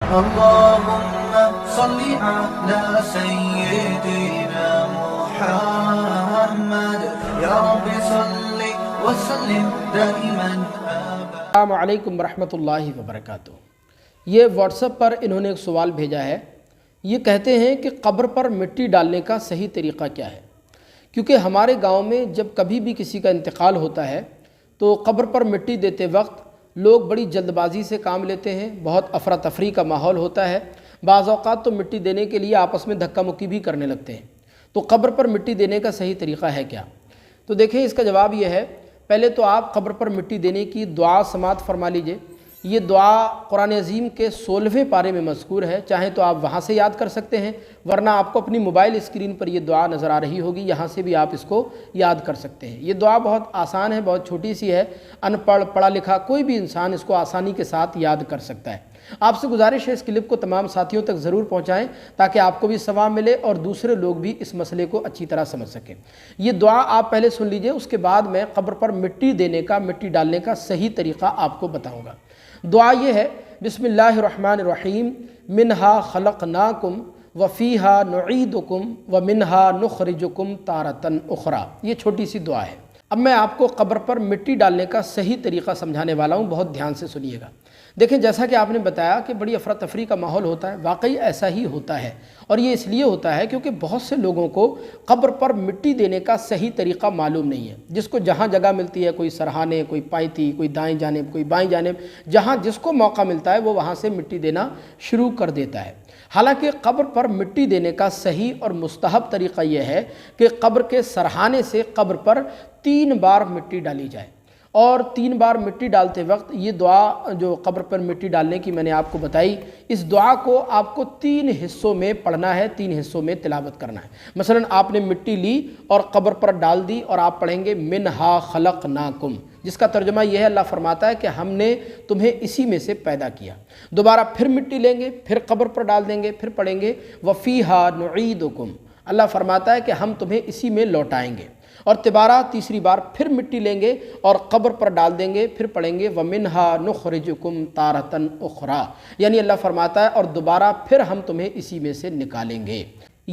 اللهم صل على سيدنا محمد يا رب صل وسلم دائما السلام علیکم ورحمۃ اللہ وبرکاتہ۔ یہ واٹس ایپ پر انہوں نے ایک سوال بھیجا ہے۔ یہ کہتے ہیں کہ قبر پر مٹی ڈالنے کا صحیح طریقہ کیا ہے؟ کیونکہ ہمارے گاؤں میں جب کبھی بھی کسی کا انتقال ہوتا ہے تو قبر پر مٹی دیتے وقت لوگ بڑی جلد بازی سے کام لیتے ہیں، بہت افراتفری کا ماحول ہوتا ہے، بعض اوقات تو مٹی دینے کے لیے آپس میں دھکا مکی بھی کرنے لگتے ہیں۔ تو قبر پر مٹی دینے کا صحیح طریقہ ہے کیا؟ تو دیکھیں، اس کا جواب یہ ہے، پہلے تو آپ قبر پر مٹی دینے کی دعا سماعت فرما لیجئے۔ یہ دعا قرآن عظیم کے 16ویں پارے میں مذکور ہے، چاہیں تو آپ وہاں سے یاد کر سکتے ہیں، ورنہ آپ کو اپنی موبائل اسکرین پر یہ دعا نظر آ رہی ہوگی، یہاں سے بھی آپ اس کو یاد کر سکتے ہیں۔ یہ دعا بہت آسان ہے، بہت چھوٹی سی ہے، ان پڑھ پڑھا لکھا کوئی بھی انسان اس کو آسانی کے ساتھ یاد کر سکتا ہے۔ آپ سے گزارش ہے اس کلپ کو تمام ساتھیوں تک ضرور پہنچائیں تاکہ آپ کو بھی ثواب ملے اور دوسرے لوگ بھی اس مسئلے کو اچھی طرح سمجھ سکیں۔ یہ دعا آپ پہلے سن لیجئے، اس کے بعد میں قبر پر مٹی دینے کا، مٹی ڈالنے کا صحیح طریقہ آپ کو بتاؤں گا۔ دعا یہ ہے، بسم اللہ الرحمن الرحیم، منہا خلقناکم وفیہا نعیدکم ومنہا نخرجکم تارۃ اخری۔ یہ چھوٹی سی دعا ہے۔ اب میں آپ کو قبر پر مٹی ڈالنے کا صحیح طریقہ سمجھانے والا ہوں، بہت دھیان سے سنیے گا۔ دیکھیں، جیسا کہ آپ نے بتایا کہ بڑی افراتفری کا ماحول ہوتا ہے، واقعی ایسا ہی ہوتا ہے، اور یہ اس لیے ہوتا ہے کیونکہ بہت سے لوگوں کو قبر پر مٹی دینے کا صحیح طریقہ معلوم نہیں ہے۔ جس کو جہاں جگہ ملتی ہے، کوئی سرہانے، کوئی پائتی، کوئی دائیں جانب، کوئی بائیں جانب، جہاں جس کو موقع ملتا ہے وہ وہاں سے مٹی دینا شروع کر دیتا ہے۔ حالانکہ قبر پر مٹی دینے کا صحیح اور مستحب طریقہ یہ ہے کہ قبر کے سرہانے سے قبر پر 3 بار مٹی ڈالی جائے، اور 3 بار مٹی ڈالتے وقت یہ دعا جو قبر پر مٹی ڈالنے کی میں نے آپ کو بتائی، اس دعا کو آپ کو 3 حصوں میں پڑھنا ہے، 3 حصوں میں تلاوت کرنا ہے۔ مثلا آپ نے مٹی لی اور قبر پر ڈال دی، اور آپ پڑھیں گے منہا خلقناکم، جس کا ترجمہ یہ ہے، اللہ فرماتا ہے کہ ہم نے تمہیں اسی میں سے پیدا کیا۔ دوبارہ پھر مٹی لیں گے، پھر قبر پر ڈال دیں گے، پھر پڑھیں گے وفیہا نعیدکم، اللہ فرماتا ہے کہ ہم تمہیں اسی میں لوٹائیں گے۔ اور دوبارہ تیسری بار پھر مٹی لیں گے اور قبر پر ڈال دیں گے، پھر پڑھیں گے وَمِنْهَا نُخْرِجُكُمْ تَارَةً أُخْرَى، یعنی اللہ فرماتا ہے اور دوبارہ پھر ہم تمہیں اسی میں سے نکالیں گے۔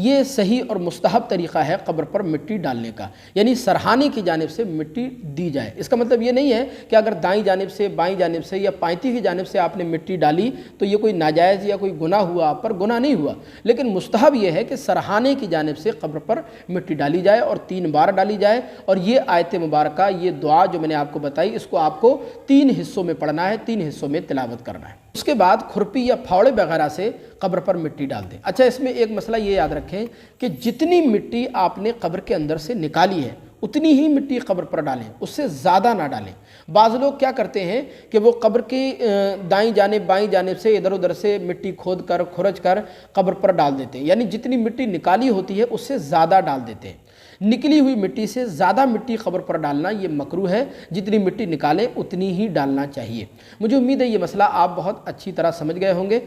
یہ صحیح اور مستحب طریقہ ہے قبر پر مٹی ڈالنے کا، یعنی سرہانے کی جانب سے مٹی دی جائے۔ اس کا مطلب یہ نہیں ہے کہ اگر دائیں جانب سے، بائیں جانب سے یا پائتی کی جانب سے آپ نے مٹی ڈالی تو یہ کوئی ناجائز یا کوئی گناہ ہوا، آپ پر گناہ نہیں ہوا، لیکن مستحب یہ ہے کہ سرہانے کی جانب سے قبر پر مٹی ڈالی جائے اور 3 بار ڈالی جائے۔ اور یہ آیت مبارکہ، یہ دعا جو میں نے آپ کو بتائی، اس کو آپ کو 3 حصوں میں پڑھنا ہے، 3 حصوں میں تلاوت کرنا ہے۔ اس کے بعد کھرپی یا پھاوڑے وغیرہ سے قبر پر مٹی ڈال دیں۔ اچھا، اس میں ایک مسئلہ یہ یاد رکھیں کہ جتنی مٹی آپ نے قبر کے اندر سے نکالی ہے اتنی ہی مٹی قبر پر ڈالیں، اس سے زیادہ نہ ڈالیں۔ بعض لوگ کیا کرتے ہیں کہ وہ قبر کی دائیں جانب، بائیں جانب سے ادھر ادھر سے مٹی کھود کر، کھرچ کر قبر پر ڈال دیتے ہیں، یعنی جتنی مٹی نکالی ہوتی ہے اس سے زیادہ ڈال دیتے ہیں۔ نکلی ہوئی مٹی سے زیادہ مٹی قبر پر ڈالنا یہ مکروہ ہے، جتنی مٹی نکالیں اتنی ہی ڈالنا چاہیے۔ مجھے امید ہے یہ مسئلہ آپ بہت اچھی طرح سمجھ گئے ہوں گے۔